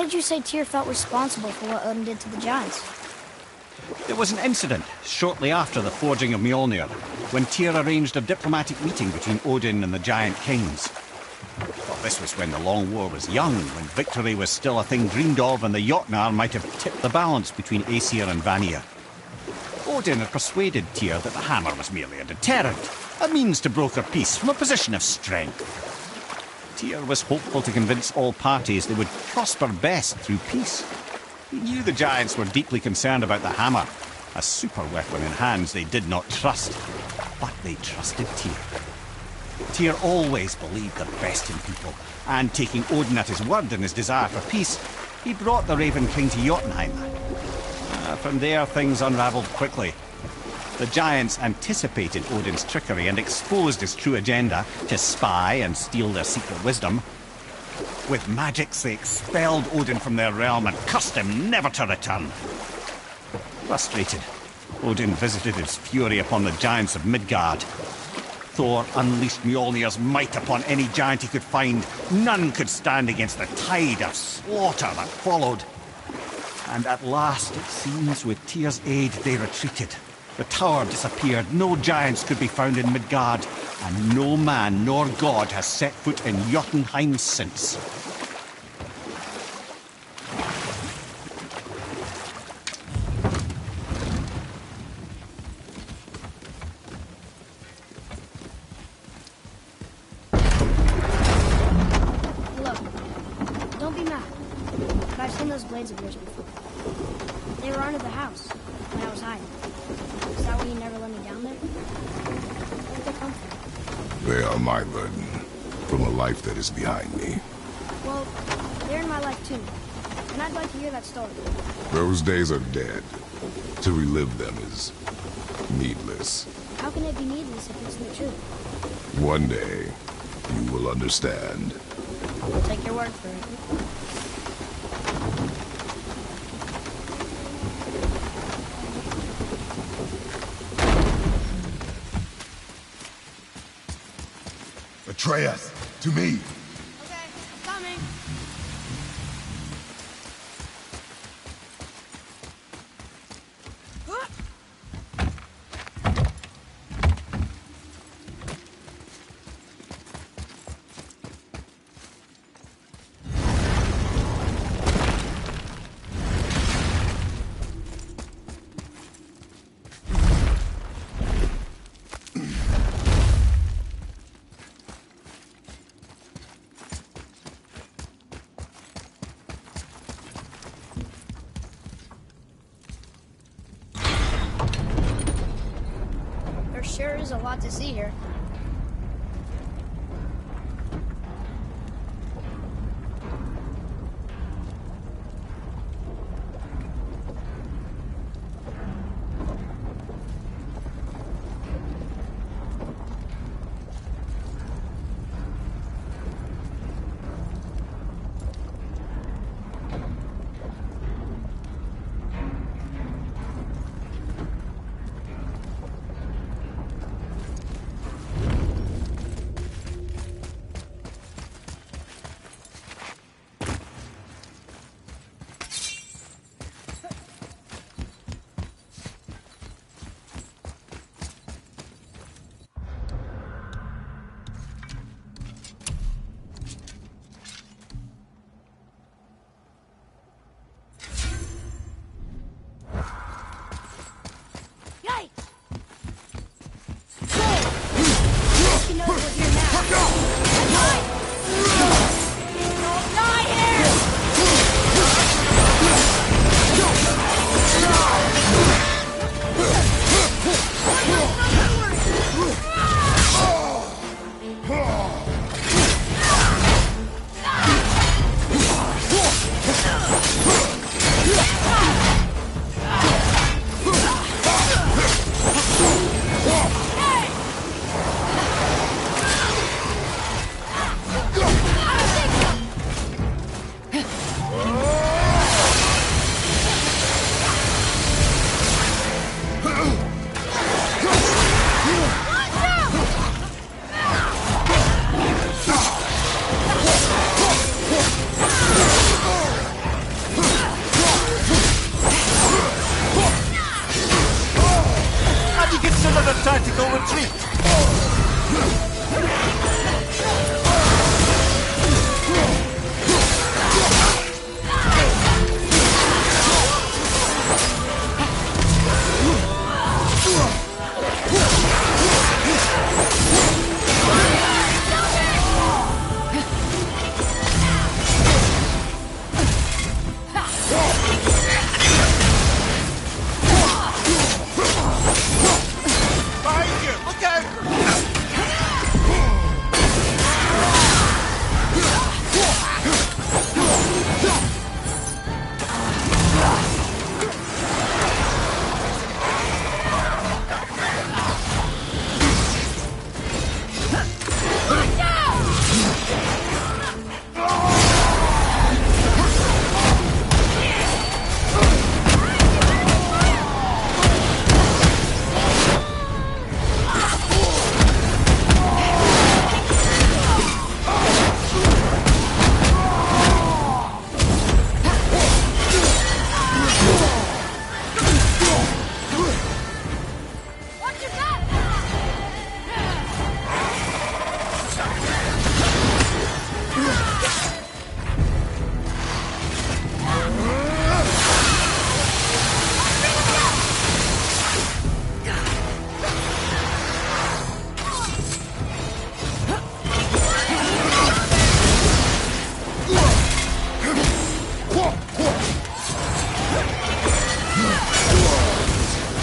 did you say Tyr felt responsible for what Odin did to the giants? There was an incident shortly after the forging of Mjolnir, when Tyr arranged a diplomatic meeting between Odin and the giant kings. Well, this was when the Long War was young, when victory was still a thing dreamed of, and the Jotnar might have tipped the balance between Aesir and Vanir. Odin had persuaded Tyr that the hammer was merely a deterrent, a means to broker peace from a position of strength. Tyr was hopeful to convince all parties they would prosper best through peace. He knew the giants were deeply concerned about the hammer, a super weapon in hands they did not trust. But they trusted Tyr. Tyr always believed the best in people, and taking Odin at his word in his desire for peace, he brought the Raven King to Jotunheim. From there, things unravelled quickly. The giants anticipated Odin's trickery and exposed his true agenda to spy and steal their secret wisdom. With magics, they expelled Odin from their realm and cursed him never to return. Frustrated, Odin visited his fury upon the giants of Midgard. Thor unleashed Mjolnir's might upon any giant he could find. None could stand against the tide of slaughter that followed. And at last, it seems, with Tyr's aid, they retreated. The tower disappeared, no giants could be found in Midgard, and no man nor god has set foot in Jotunheim since. Look, don't be mad, but I've seen those blades of yours before. They were under the house, when I was hiding. Is that why you never let me down there? Where'd they come from? They are my burden, from a life that is behind me. Well, they're in my life too, and I'd like to hear that story. Those days are dead. To relive them is needless. How can it be needless if it's the truth? One day, you will understand. I'll take your word for it. Atreus, to me! Okay, coming. There sure is a lot to see here. tactical retreat! Behind you! Look out! Watch your back!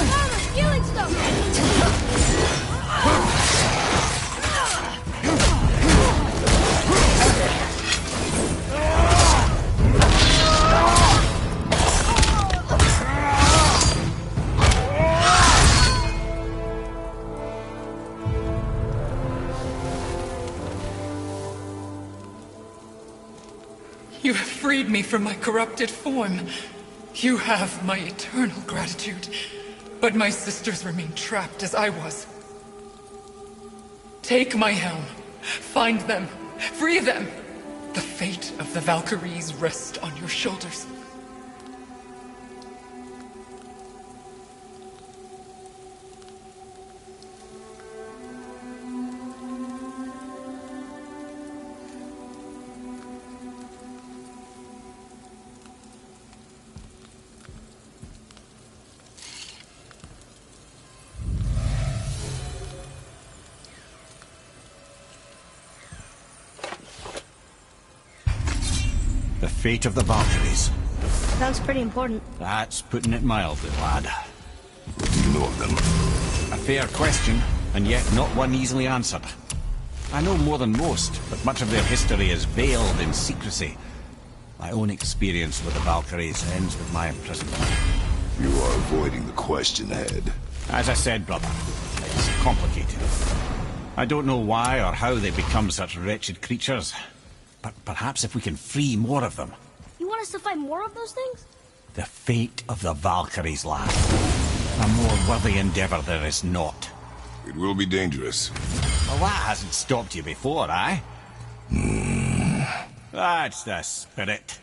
Armor, healing stone! You have freed me from my corrupted form. You have my eternal gratitude. But my sisters remain trapped as I was. Take my helm. Find them. Free them. The fate of the Valkyries rests on your shoulders. The fate of the Valkyries. Sounds pretty important. That's putting it mildly, lad. What do you know of them? A fair question, and yet not one easily answered. I know more than most, but much of their history is veiled in secrecy. My own experience with the Valkyries ends with my imprisonment. You are avoiding the question ahead. As I said, brother, it's complicated. I don't know why or how they become such wretched creatures, but perhaps if we can free more of them. You want us to fight more of those things? The fate of the Valkyries, lad. A more worthy endeavor there is not. It will be dangerous. Well, that hasn't stopped you before, eh? That's the spirit.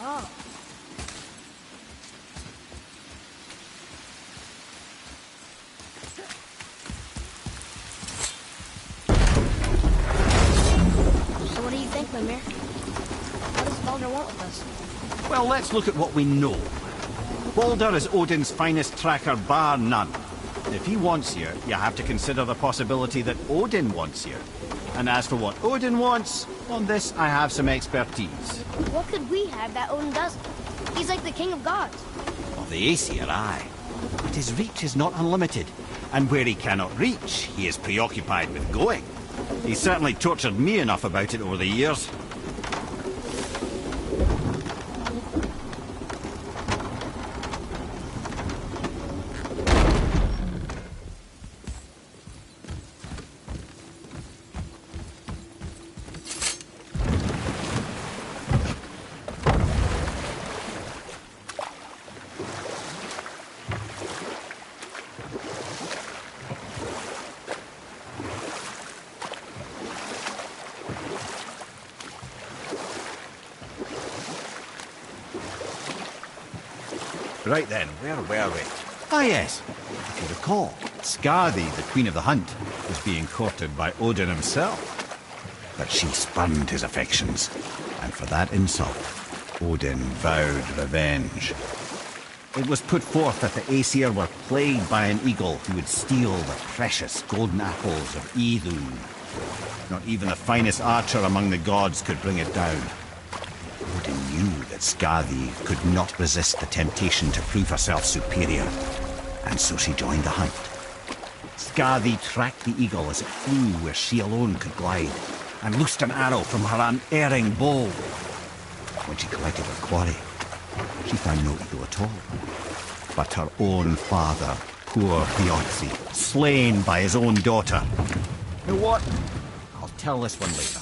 Oh. So what do you think, Mimir? What does Baldur want with us? Well, let's look at what we know. Baldur is Odin's finest tracker bar none. If he wants you, you have to consider the possibility that Odin wants you. And as for what Odin wants, on this I have some expertise. What could we have that Odin doesn't? He's like the king of gods. Of the Aesir, aye. But his reach is not unlimited. And where he cannot reach, he is preoccupied with going. He's certainly tortured me enough about it over the years. Right then, where were we? Ah yes, if you recall, Skadi, the Queen of the Hunt, was being courted by Odin himself. But she spurned his affections, and for that insult, Odin vowed revenge. It was put forth that the Aesir were plagued by an eagle who would steal the precious golden apples of Idun. Not even the finest archer among the gods could bring it down. Odin knew that Skadi could not resist the temptation to prove herself superior, and so she joined the hunt. Skadi tracked the eagle as it flew where she alone could glide, and loosed an arrow from her unerring bow. When she collected her quarry, she found no eagle at all, but her own father, poor Thiazi, slain by his own daughter. You know what? I'll tell this one later.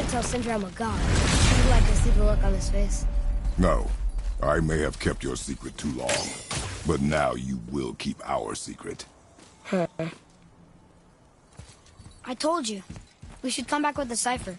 Tell Sindri I'm a god. Would you like to see the look on his face? No. I may have kept your secret too long, but now you will keep our secret. I told you. We should come back with the cipher.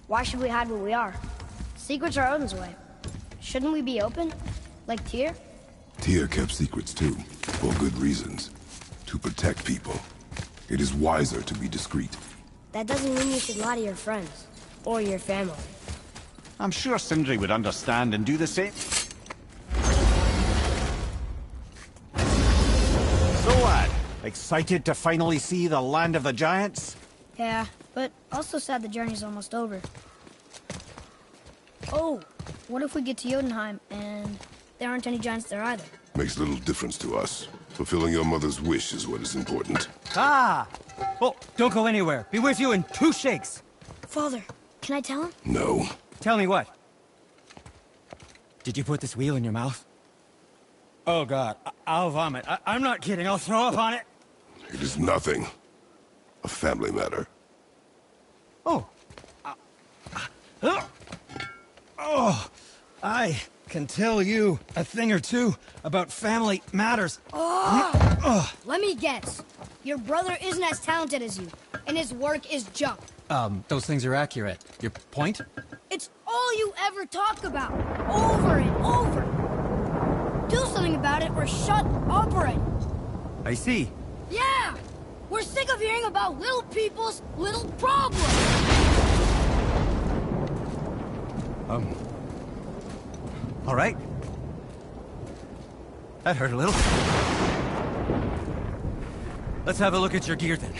Why should we hide where we are? Secrets are Odin's way. Shouldn't we be open? Like Tyr? Tyr kept secrets too, for good reasons. To protect people. It is wiser to be discreet. That doesn't mean you should lie to your friends. Or your family. I'm sure Sindri would understand and do the same. So, lad, excited to finally see the land of the giants? Yeah, but also sad the journey's almost over. Oh, what if we get to Jotunheim and there aren't any giants there either? Makes little difference to us. Fulfilling your mother's wish is what is important. Ah! Oh, don't go anywhere. Be with you in 2 shakes. Father, can I tell him? No. Tell me what? Did you put this wheel in your mouth? Oh, God. I'll vomit. I'm not kidding. I'll throw up on it. It is nothing. A family matter. Oh. Oh. I can tell you a thing or two about family matters. Let me guess. Your brother isn't as talented as you, and his work is junk. Those things are accurate. Your point? It's all you ever talk about, over and over. Do something about it or shut up already. I see. Yeah! We're sick of hearing about little people's little problems! All right? That hurt a little. Let's have a look at your gear then.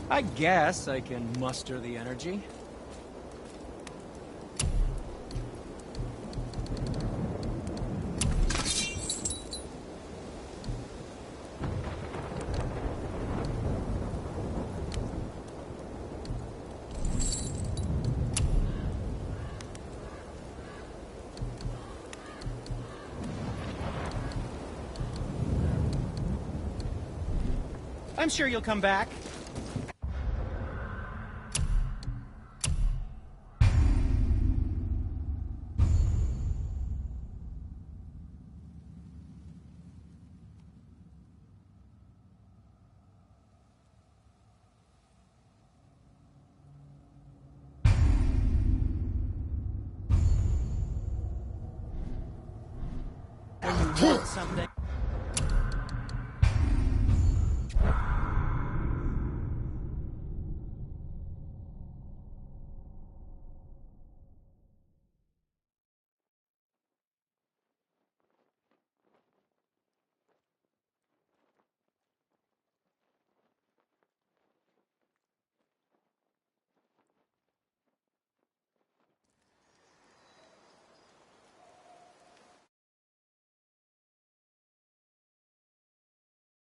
I guess I can muster the energy. I'm sure you'll come back. When you want something,